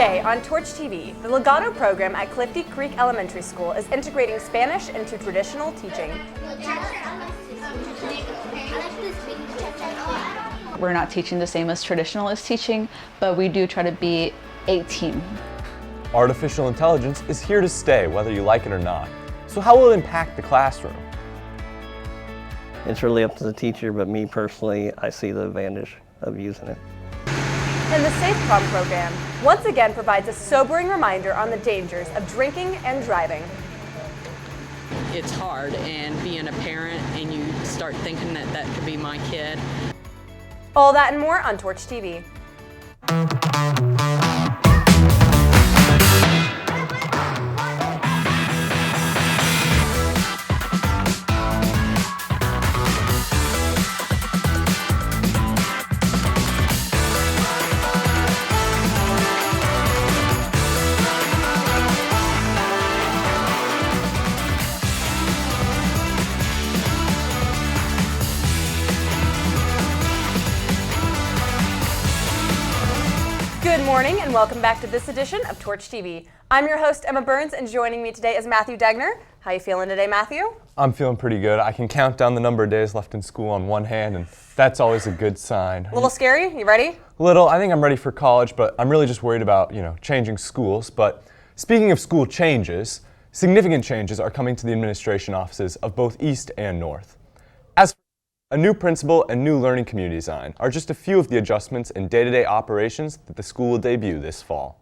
Today on Torch TV, the Legato program at Clifty Creek Elementary School is integrating Spanish into traditional teaching. We're not teaching the same as traditionalist teaching, but we do try to be a team. Artificial intelligence is here to stay, whether you like it or not. So how will it impact the classroom? It's really up to the teacher, but me personally, I see the advantage of using it. And the Safe Prom program once again provides a sobering reminder on the dangers of drinking and driving. It's hard, and being a parent and you start thinking that that could be my kid. All that and more on Torch TV. Good morning and welcome back to this edition of Torch TV. I'm your host, Emma Burns, and joining me today is Matthew Degner. How you feeling today, Matthew? I'm feeling pretty good. I can count down the number of days left in school on one hand, and that's always a good sign. A little scary? You ready? Little. I think I'm ready for college, but I'm really just worried about, changing schools. But speaking of school changes, significant changes are coming to the administration offices of both East and North. A new principal and new learning community design are just a few of the adjustments in day-to-day operations that the school will debut this fall.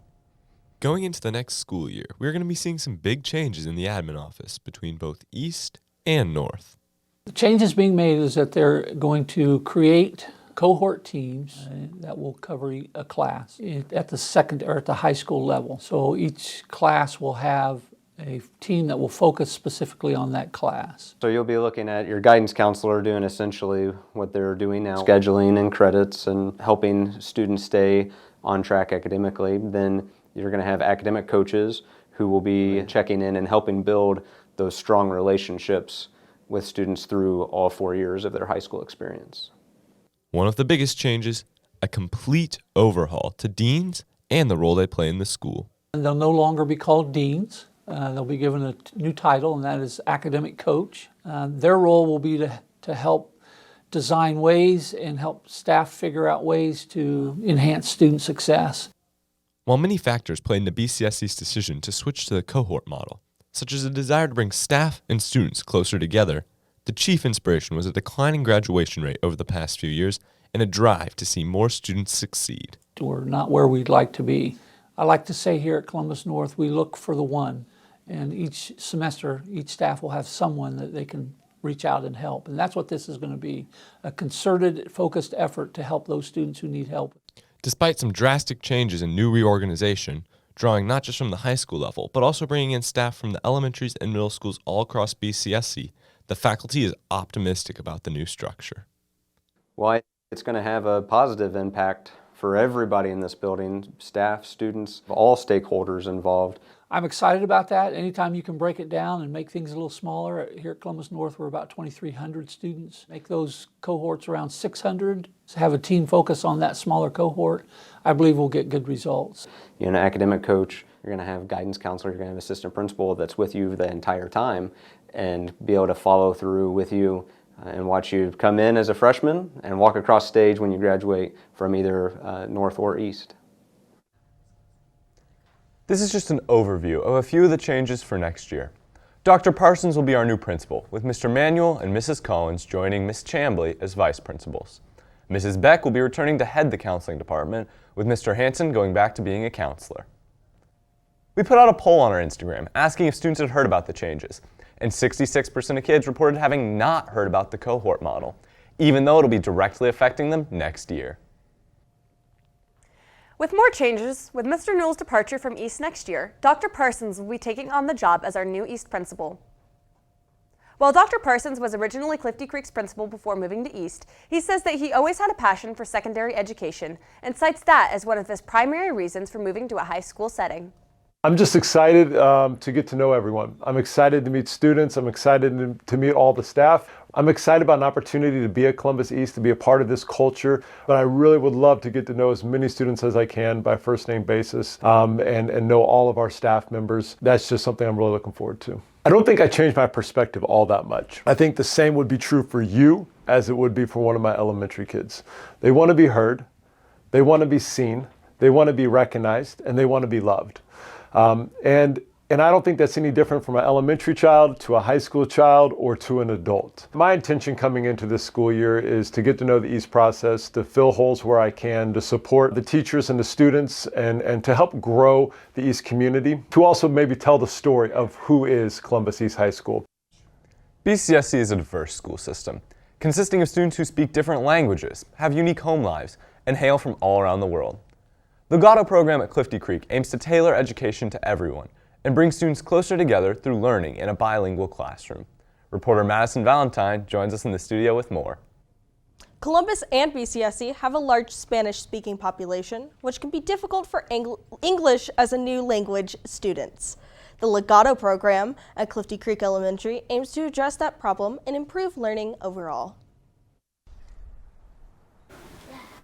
Going into the next school year, we're going to be seeing some big changes in the admin office between both East and North. The changes being made is that they're going to create cohort teams that will cover a class at the second or at the high school level. So each class will have a team that will focus specifically on that class. So you'll be looking at your guidance counselor doing essentially what they're doing now, scheduling and credits and helping students stay on track academically. Then you're going to have academic coaches who will be checking in and helping build those strong relationships with students through all 4 years of their high school experience. One of the biggest changes, a complete overhaul to deans and the role they play in the school. And they'll no longer be called deans. They'll be given a new title, and that is academic coach. Their role will be to help design ways and help staff figure out ways to enhance student success. While many factors played into BCSC's decision to switch to the cohort model, such as a desire to bring staff and students closer together, the chief inspiration was a declining graduation rate over the past few years and a drive to see more students succeed. We're not where we'd like to be. I like to say here at Columbus North, we look for the one. And each semester, each staff will have someone that they can reach out and help. And that's what this is going to be, a concerted, focused effort to help those students who need help. Despite some drastic changes and new reorganization, drawing not just from the high school level, but also bringing in staff from the elementaries and middle schools all across BCSC, the faculty is optimistic about the new structure. Well, it's going to have a positive impact for everybody in this building, staff, students, all stakeholders involved. I'm excited about that. Anytime you can break it down and make things a little smaller. Here at Columbus North, we're about 2,300 students. Make those cohorts around 600. Have a team focus on that smaller cohort. I believe we'll get good results. You're an academic coach, you're going to have guidance counselor, you're going to have assistant principal that's with you the entire time and be able to follow through with you and watch you come in as a freshman and walk across stage when you graduate from either North or East. This is just an overview of a few of the changes for next year. Dr. Parsons will be our new principal, with Mr. Manuel and Mrs. Collins joining Ms. Chambly as vice principals. Mrs. Beck will be returning to head the counseling department, with Mr. Hanson going back to being a counselor. We put out a poll on our Instagram asking if students had heard about the changes, and 66% of kids reported having not heard about the cohort model, even though it'll be directly affecting them next year. With more changes, with Mr. Newell's departure from East next year, Dr. Parsons will be taking on the job as our new East principal. While Dr. Parsons was originally Clifty Creek's principal before moving to East, he says that he always had a passion for secondary education and cites that as one of his primary reasons for moving to a high school setting. I'm just excited to get to know everyone. I'm excited to meet students. I'm excited to meet all the staff. I'm excited about an opportunity to be at Columbus East, to be a part of this culture, but I really would love to get to know as many students as I can by first name basis and know all of our staff members. That's just something I'm really looking forward to. I don't think I changed my perspective all that much. I think the same would be true for you as it would be for one of my elementary kids. They want to be heard, they want to be seen, they want to be recognized, and they want to be loved. And I don't think that's any different from an elementary child to a high school child or to an adult. My intention coming into this school year is to get to know the East process, to fill holes where I can, to support the teachers and the students, and to help grow the East community, to also maybe tell the story of who is Columbus East High School. BCSC is a diverse school system, consisting of students who speak different languages, have unique home lives, and hail from all around the world. The Legato program at Clifty Creek aims to tailor education to everyone and bring students closer together through learning in a bilingual classroom. Reporter Madison Valentine joins us in the studio with more. Columbus and BCSC have a large Spanish-speaking population, which can be difficult for English as a new language students. The Legato program at Clifty Creek Elementary aims to address that problem and improve learning overall.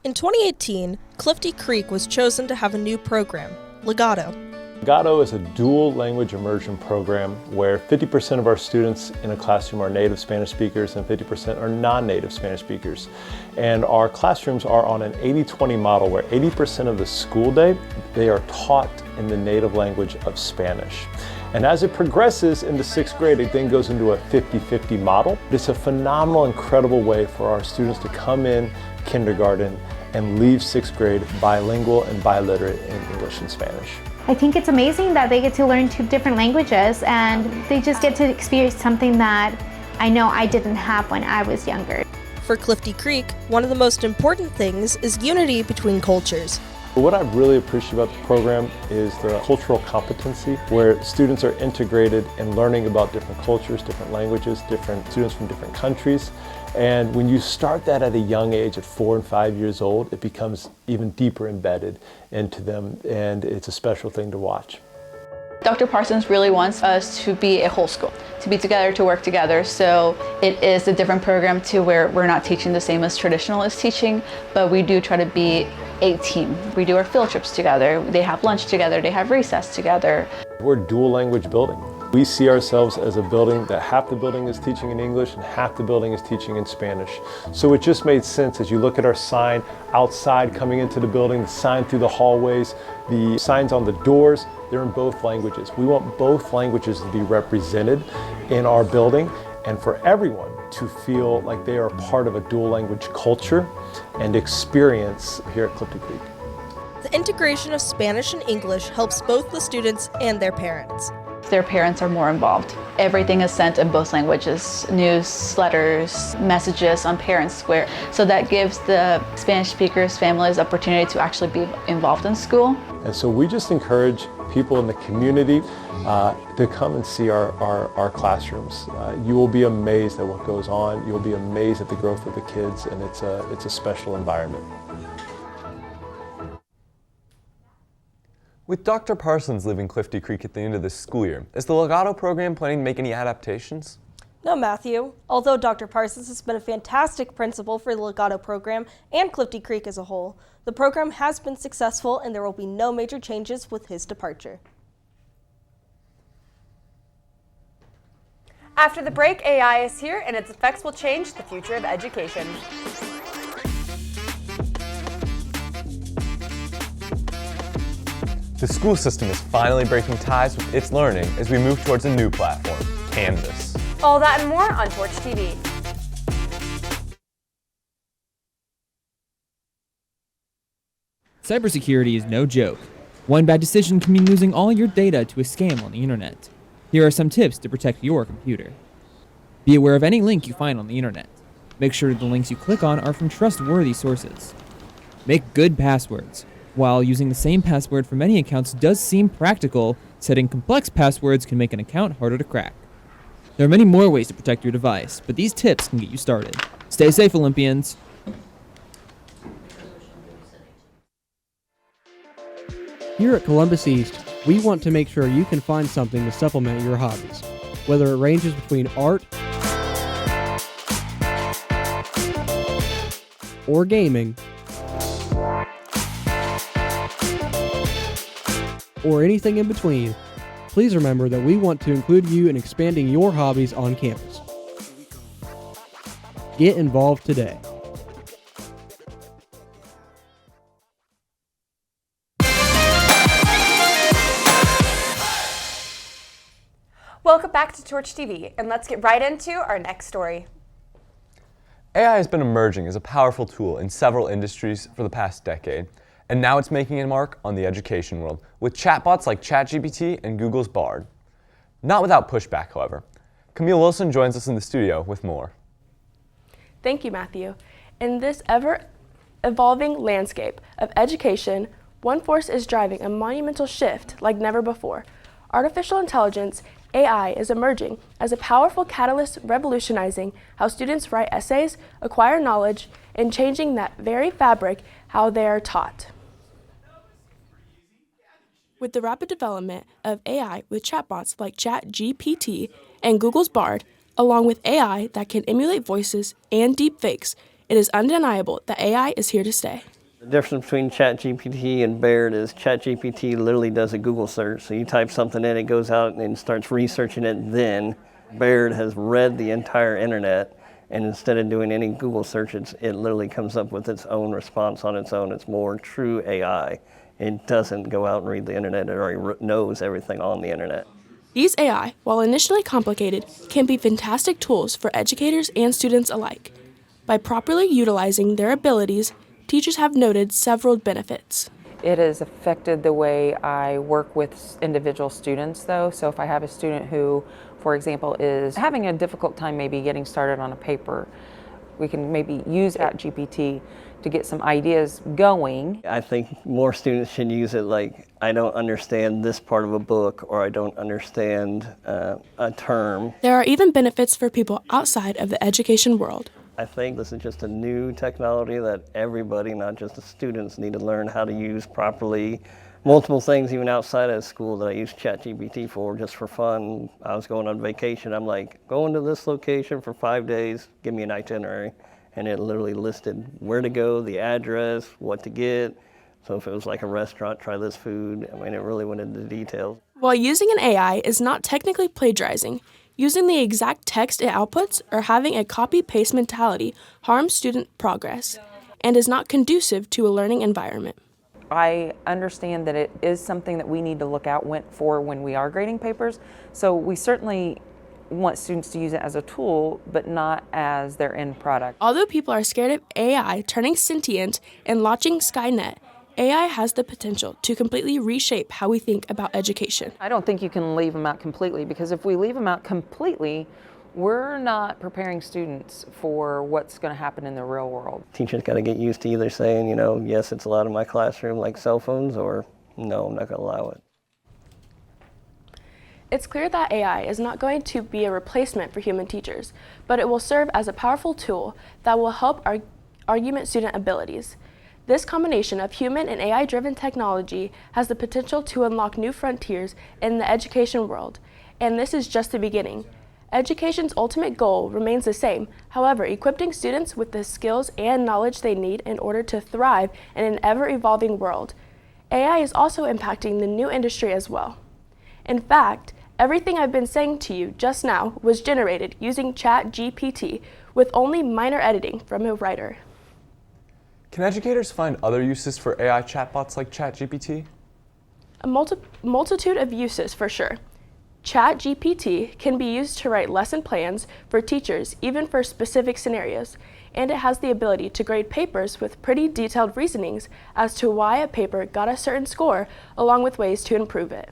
In 2018, Clifty Creek was chosen to have a new program, Legato. Legato is a dual language immersion program where 50% of our students in a classroom are native Spanish speakers and 50% are non-native Spanish speakers. And our classrooms are on an 80-20 model where 80% of the school day, they are taught in the native language of Spanish. And as it progresses into 6th grade, it then goes into a 50-50 model. It's a phenomenal, incredible way for our students to come in kindergarten and leave 6th grade bilingual and biliterate in English and Spanish. I think it's amazing that they get to learn 2 different languages and they just get to experience something that I know I didn't have when I was younger. For Clifty Creek, one of the most important things is unity between cultures. What I really appreciate about the program is the cultural competency, where students are integrated and learning about different cultures, different languages, different students from different countries. And when you start that at a young age, at 4 and 5 years old, it becomes even deeper embedded into them, and it's a special thing to watch. Dr. Parsons really wants us to be a whole school, to be together, to work together. So it is a different program to where we're not teaching the same as traditional is teaching, but we do try to be a team. We do our field trips together, they have lunch together, they have recess together. We're a dual language building. We see ourselves as a building that half the building is teaching in English and half the building is teaching in Spanish. So it just made sense as you look at our sign outside coming into the building, the sign through the hallways, the signs on the doors, they're in both languages. We want both languages to be represented in our building and for everyone to feel like they are part of a dual language culture and experience here at Clifty Creek. The integration of Spanish and English helps both the students and their parents. Their parents are more involved. Everything is sent in both languages, news, letters, messages on Parent Square. So that gives the Spanish speakers' families opportunity to actually be involved in school. And so we just encourage people in the community to come and see our classrooms. You will be amazed at what goes on. You'll be amazed at the growth of the kids, and it's a special environment. With Dr. Parsons leaving Clifty Creek at the end of this school year, is the Legato program planning to make any adaptations? No, Matthew. Although Dr. Parsons has been a fantastic principal for the Legato program and Clifty Creek as a whole, the program has been successful and there will be no major changes with his departure. After the break, AI is here and its effects will change the future of education. The school system is finally breaking ties with its learning as we move towards a new platform, Canvas. All that and more on Torch TV. Cybersecurity is no joke. One bad decision can mean losing all your data to a scam on the internet. Here are some tips to protect your computer. Be aware of any link you find on the internet. Make sure the links you click on are from trustworthy sources. Make good passwords. While using the same password for many accounts does seem practical, setting complex passwords can make an account harder to crack. There are many more ways to protect your device, but these tips can get you started. Stay safe, Olympians. Here at Columbus East, we want to make sure you can find something to supplement your hobbies. Whether it ranges between art, or gaming, or anything in between, please remember that we want to include you in expanding your hobbies on campus. Get involved today. Welcome back to Torch TV, and let's get right into our next story. AI has been emerging as a powerful tool in several industries for the past decade, and now it's making a mark on the education world with chatbots like ChatGPT and Google's Bard. Not without pushback, however. Camille Wilson joins us in the studio with more. Thank you, Matthew. In this ever-evolving landscape of education, one force is driving a monumental shift like never before. Artificial intelligence, AI, is emerging as a powerful catalyst revolutionizing how students write essays, acquire knowledge, and changing that very fabric how they are taught. With the rapid development of AI with chatbots like ChatGPT and Google's Bard, along with AI that can emulate voices and deepfakes, it is undeniable that AI is here to stay. The difference between ChatGPT and Bard is ChatGPT literally does a Google search. So you type something in, it goes out and starts researching it then. Bard has read the entire internet, and instead of doing any Google searches, it literally comes up with its own response on its own. It's more true AI. It doesn't go out and read the internet. It already knows everything on the internet. These AI, while initially complicated, can be fantastic tools for educators and students alike. By properly utilizing their abilities, teachers have noted several benefits. It has affected the way I work with individual students, though. So if I have a student who, for example, is having a difficult time maybe getting started on a paper, we can maybe use ChatGPT to get some ideas going. I think more students should use it like, I don't understand this part of a book, or I don't understand a term. There are even benefits for people outside of the education world. I think this is just a new technology that everybody, not just the students, need to learn how to use properly. Multiple things even outside of school that I use ChatGPT for, just for fun. I was going on vacation, I'm like, going to this location for 5 days, give me an itinerary. And it literally listed where to go, the address, what to get. So if it was like a restaurant, try this food. I mean, it really went into details. While using an AI is not technically plagiarizing, using the exact text it outputs or having a copy-paste mentality harms student progress and is not conducive to a learning environment. I understand that it is something that we need to look out for when we are grading papers, so we certainly want students to use it as a tool, but not as their end product. Although people are scared of AI turning sentient and launching Skynet, AI has the potential to completely reshape how we think about education. I don't think you can leave them out completely, because if we leave them out completely, we're not preparing students for what's going to happen in the real world. Teachers got to get used to either saying, you know, yes, it's allowed in my classroom, like cell phones, or no, I'm not going to allow it. It's clear that AI is not going to be a replacement for human teachers, but it will serve as a powerful tool that will help argument student abilities. This combination of human and AI-driven technology has the potential to unlock new frontiers in the education world, and this is just the beginning. Education's ultimate goal remains the same, however, equipping students with the skills and knowledge they need in order to thrive in an ever-evolving world. AI is also impacting the new industry as well. In fact, everything I've been saying to you just now was generated using ChatGPT with only minor editing from a writer. Can educators find other uses for AI chatbots like ChatGPT? A multitude of uses for sure. ChatGPT can be used to write lesson plans for teachers, even for specific scenarios, and it has the ability to grade papers with pretty detailed reasonings as to why a paper got a certain score, along with ways to improve it.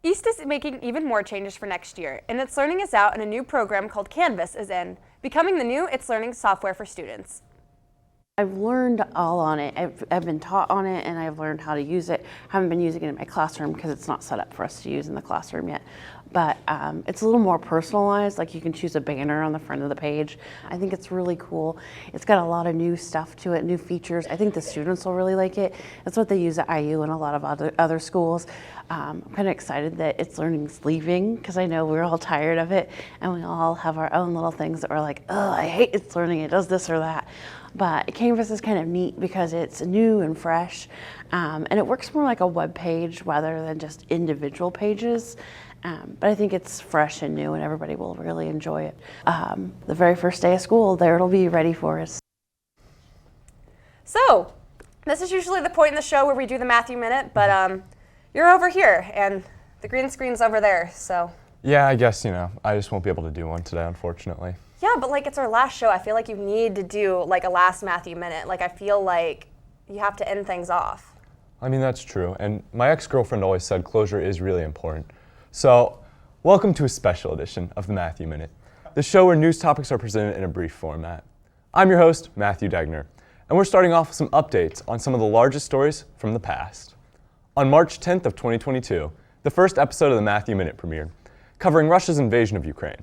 East is making even more changes for next year, and It's Learning is out, and a new program called Canvas is in, becoming the new It's Learning software for students. I've learned all on it. I've been taught on it, and I've learned how to use it. Haven't been using it in my classroom because it's not set up for us to use in the classroom yet. but it's a little more personalized. Like you can choose a banner on the front of the page. I think it's really cool. It's got a lot of new stuff to it, new features. I think the students will really like it. That's what they use at IU and a lot of other schools. I'm kind of excited that It's Learning's leaving because I know we're all tired of it and we all have our own little things that we're like, oh, I hate It's Learning, it does this or that. But Canvas is kind of neat because it's new and fresh, and it works more like a web page rather than just individual pages. But I think it's fresh and new and everybody will really enjoy it. The very first day of school, there it'll be ready for us. So, this is usually the point in the show where we do the Matthew Minute, but you're over here and the green screen's over there, so. Yeah, I guess, I just won't be able to do one today, unfortunately. Yeah, but like it's our last show. I feel like you need to do like a last Matthew Minute. Like I feel like you have to end things off. I mean, that's true. And my ex-girlfriend always said closure is really important. So, welcome to a special edition of the Matthew Minute, the show where news topics are presented in a brief format. I'm your host, Matthew Degner, and we're starting off with some updates on some of the largest stories from the past. On March 10th of 2022, the first episode of the Matthew Minute premiered, covering Russia's invasion of Ukraine.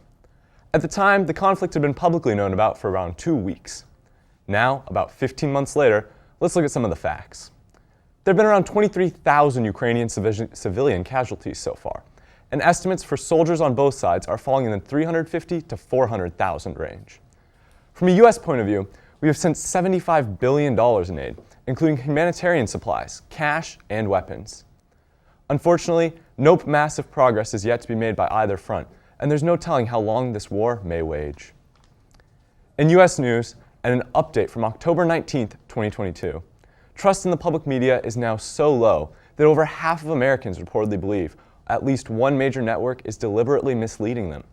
At the time, the conflict had been publicly known about for around 2 weeks. Now, about 15 months later, let's look at some of the facts. There have been around 23,000 Ukrainian civilian casualties so far, and estimates for soldiers on both sides are falling in the 350 to 400,000 range. From a U.S. point of view, we have sent $75 billion in aid, including humanitarian supplies, cash, and weapons. Unfortunately, no massive progress is yet to be made by either front, and there's no telling how long this war may wage. In U.S. news, and an update from October 19th, 2022, trust in the public media is now so low that over half of Americans reportedly believe at least one major network is deliberately misleading them.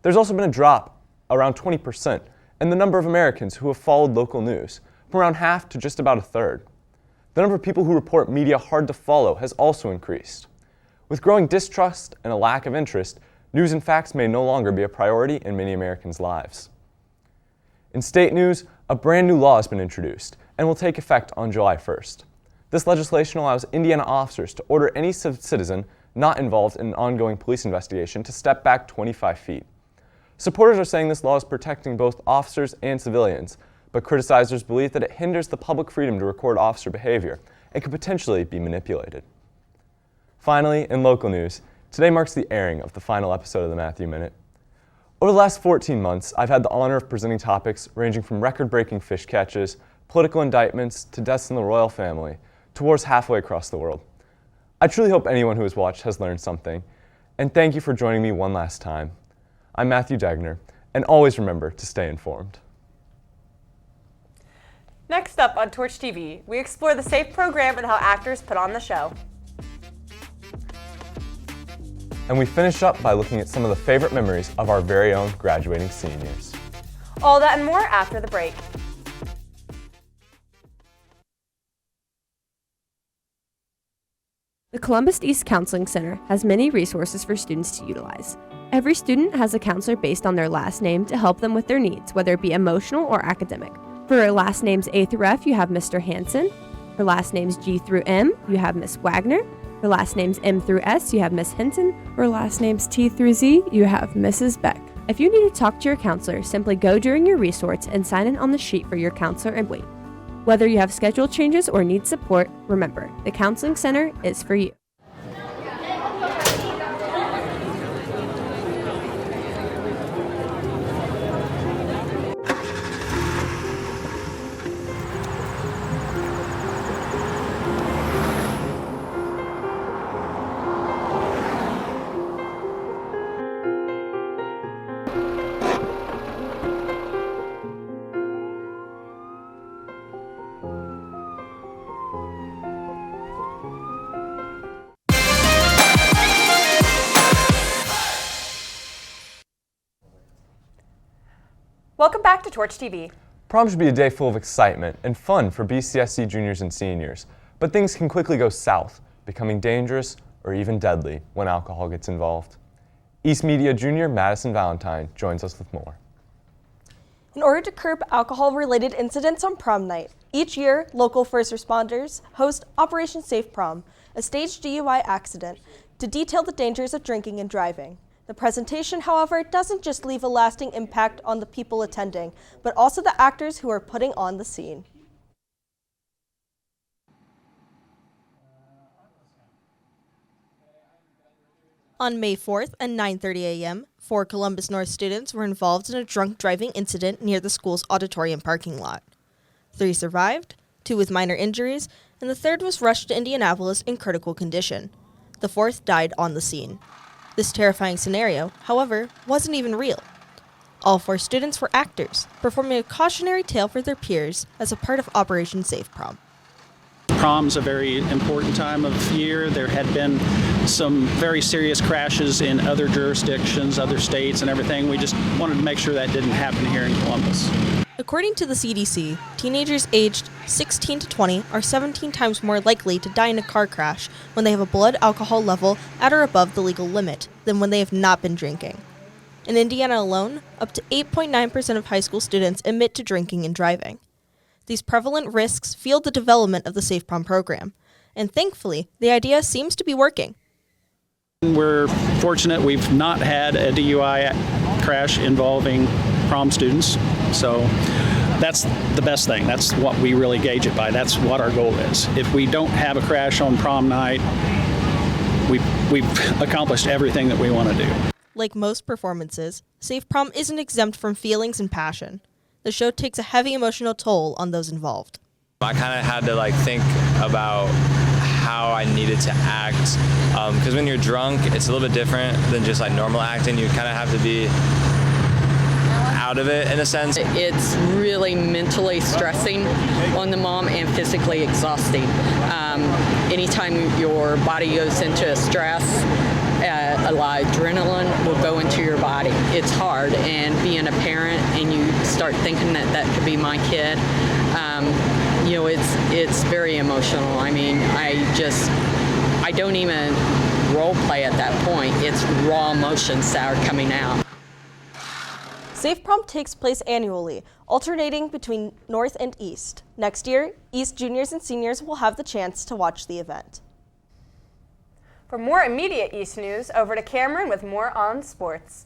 There's also been a drop, around 20%, in the number of Americans who have followed local news, from around half to just about a third. The number of people who report media hard to follow has also increased. With growing distrust and a lack of interest, news and facts may no longer be a priority in many Americans' lives. In state news, a brand new law has been introduced and will take effect on July 1st. This legislation allows Indiana officers to order any citizen not involved in an ongoing police investigation to step back 25 feet. Supporters are saying this law is protecting both officers and civilians, but criticizers believe that it hinders the public freedom to record officer behavior and could potentially be manipulated. Finally, in local news, today marks the airing of the final episode of the Matthew Minute. Over the last 14 months, I've had the honor of presenting topics ranging from record-breaking fish catches, political indictments, to deaths in the royal family, to wars halfway across the world. I truly hope anyone who has watched has learned something, and thank you for joining me one last time. I'm Matthew Degner, and always remember to stay informed. Next up on Torch TV, we explore the SAFE program and how actors put on the show. And we finish up by looking at some of the favorite memories of our very own graduating seniors. All that and more after the break. The Columbus East Counseling Center has many resources for students to utilize. Every student has a counselor based on their last name to help them with their needs, whether it be emotional or academic. For last names A through F, you have Mr. Hansen. For last names G through M, you have Miss Wagner. For last names M through S, you have Miss Hinton. For last names T through Z, you have Mrs. Beck. If you need to talk to your counselor, simply go during your resorts and sign in on the sheet for your counselor and wait. Whether you have schedule changes or need support, remember, the Counseling Center is for you. Welcome back to Torch TV. Prom should be a day full of excitement and fun for BCSC juniors and seniors, but things can quickly go south, becoming dangerous or even deadly when alcohol gets involved. East Media junior Madison Valentine joins us with more. In order to curb alcohol-related incidents on prom night, each year, local first responders host Operation Safe Prom, a staged DUI accident, to detail the dangers of drinking and driving. The presentation, however, doesn't just leave a lasting impact on the people attending, but also the actors who are putting on the scene. On May 4th at 9:30 a.m., 4 Columbus North students were involved in a drunk driving incident near the school's auditorium parking lot. 3 survived, 2 with minor injuries, and the third was rushed to Indianapolis in critical condition. The fourth died on the scene. This terrifying scenario, however, wasn't even real. All 4 students were actors, performing a cautionary tale for their peers as a part of Operation Safe Prom. Prom's a very important time of year. There had been some very serious crashes in other jurisdictions, other states and everything. We just wanted to make sure that didn't happen here in Columbus. According to the CDC, teenagers aged 16 to 20 are 17 times more likely to die in a car crash when they have a blood alcohol level at or above the legal limit than when they have not been drinking. In Indiana alone, up to 8.9% of high school students admit to drinking and driving. These prevalent risks fueled the development of the Safe Prom program, and thankfully, the idea seems to be working. We're fortunate we've not had a DUI crash involving prom students, so that's the best thing. That's what we really gauge it by. That's what our goal is. If we don't have a crash on prom night, we've accomplished everything that we want to do. Like most performances, Safe Prom isn't exempt from feelings and passion. The show takes a heavy emotional toll on those involved. I kind of had to think about how I needed to act, because when you're drunk, it's a little bit different than just normal acting. You kind of have to be out of it in a sense. It's really mentally stressing on the mom and physically exhausting. Anytime your body goes into a stress, a lot of adrenaline will go into your body. It's hard, and being a parent and you start thinking that could be my kid, it's very emotional. I mean, I don't even role play at that point. It's raw emotions that are coming out. Safe Prom takes place annually, alternating between North and East. Next year, East juniors and seniors will have the chance to watch the event. For more immediate East news, over to Cameron with more on sports.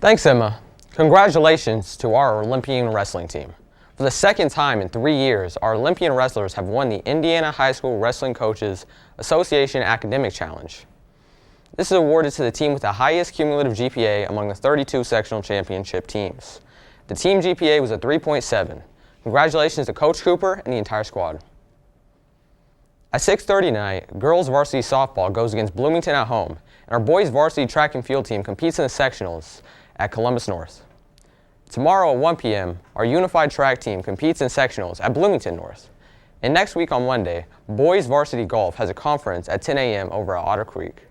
Thanks, Emma. Congratulations to our Olympian wrestling team. For the second time in 3 years, our Olympian wrestlers have won the Indiana High School Wrestling Coaches Association Academic Challenge. This is awarded to the team with the highest cumulative GPA among the 32 sectional championship teams. The team GPA was a 3.7. Congratulations to Coach Cooper and the entire squad. At 6:30 tonight, girls varsity softball goes against Bloomington at home, and our boys varsity track and field team competes in the sectionals at Columbus North. Tomorrow at 1 p.m., our unified track team competes in sectionals at Bloomington North. And next week on Monday, boys varsity golf has a conference at 10 a.m. over at Otter Creek.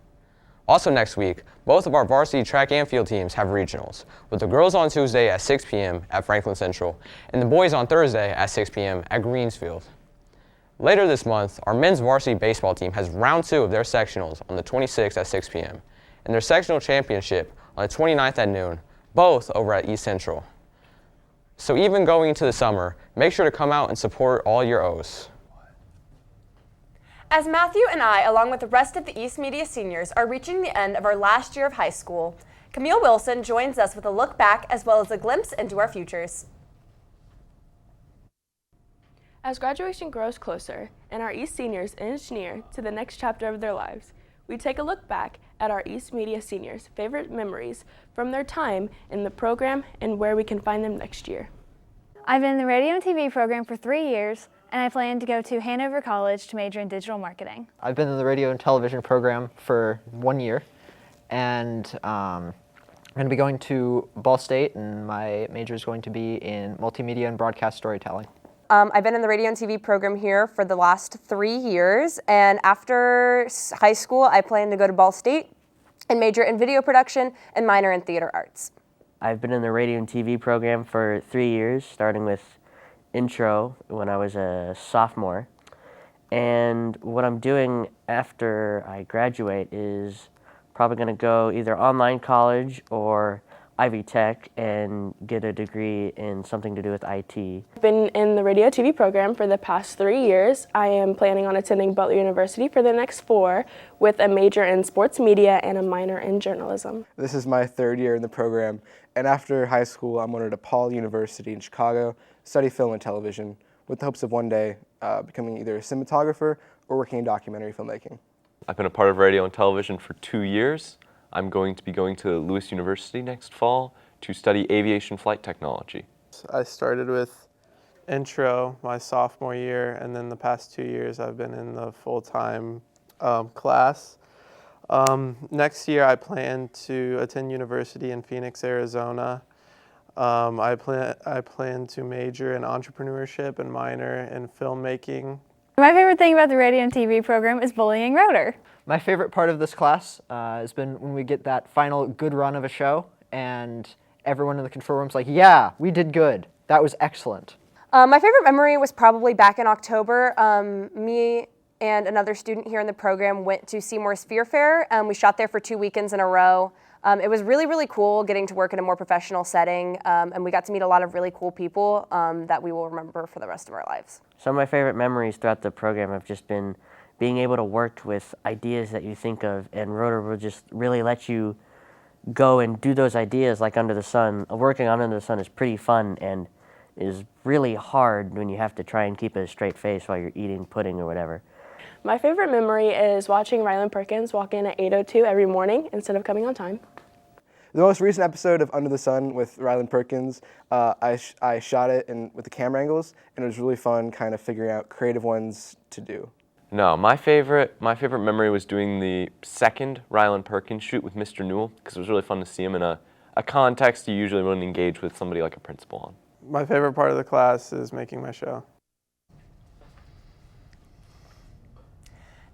Also next week, both of our varsity track and field teams have regionals, with the girls on Tuesday at 6 p.m. at Franklin Central, and the boys on Thursday at 6 p.m. at Greensfield. Later this month, our men's varsity baseball team has round 2 of their sectionals on the 26th at 6 p.m., and their sectional championship on the 29th at noon, both over at East Central. So even going into the summer, make sure to come out and support all your O's. As Matthew and I, along with the rest of the East Media seniors, are reaching the end of our last year of high school, Camille Wilson joins us with a look back as well as a glimpse into our futures. As graduation grows closer and our East seniors inch near to the next chapter of their lives, we take a look back at our East Media seniors' favorite memories from their time in the program and where we can find them next year. I've been in the radio and TV program for 3 years, and I plan to go to Hanover College to major in digital marketing. I've been in the radio and television program for 1 year, and I'm going to be going to Ball State, and my major is going to be in multimedia and broadcast storytelling. I've been in the radio and TV program here for the last 3 years, and after high school, I plan to go to Ball State and major in video production and minor in theater arts. I've been in the radio and TV program for 3 years, starting with intro when I was a sophomore, And what I'm doing after I graduate is probably going to go either online college or Ivy Tech and get a degree in something to do with IT. I've been in the radio TV program for the past 3 years. I am planning on attending Butler University for the next 4 with a major in sports media and a minor in journalism. This is my 3rd year in the program, and after high school I'm going to DePaul University in Chicago, study film and television with the hopes of one day becoming either a cinematographer or working in documentary filmmaking. I've been a part of radio and television for 2 years. I'm going to be going to Lewis University next fall to study aviation flight technology. I started with intro my sophomore year, and then the past 2 years I've been in the full-time class. Next year I plan to attend university in Phoenix, Arizona. I plan to major in entrepreneurship and minor in filmmaking. My favorite thing about the radio and TV program is bullying Rotor. My favorite part of this class has been when we get that final good run of a show and everyone in the control room's like, yeah, we did good. That was excellent. My favorite memory was probably back in October. Me and another student here in the program went to Seymour Sphere Fair. We shot there for 2 weekends in a row. It was really, really cool getting to work in a more professional setting, and we got to meet a lot of really cool people that we will remember for the rest of our lives. Some of my favorite memories throughout the program have just been being able to work with ideas that you think of, and Rotor will just really let you go and do those ideas like Under the Sun. Working on Under the Sun is pretty fun and is really hard when you have to try and keep a straight face while you're eating pudding or whatever. My favorite memory is watching Ryland Perkins walk in at 8:02 every morning instead of coming on time. The most recent episode of Under the Sun with Ryland Perkins, I shot it with the camera angles, and it was really fun kind of figuring out creative ones to do. No, my favorite memory was doing the second Ryland Perkins shoot with Mr. Newell, because it was really fun to see him in a context you usually wouldn't engage with somebody like a principal on. My favorite part of the class is making my show.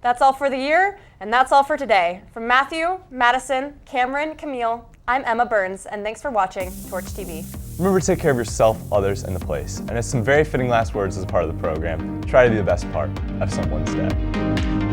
That's all for the year, and that's all for today. From Matthew, Madison, Cameron, Camille, I'm Emma Burns, and thanks for watching Torch TV. Remember to take care of yourself, others, and the place. And as some very fitting last words as a part of the program, try to be the best part of someone's day.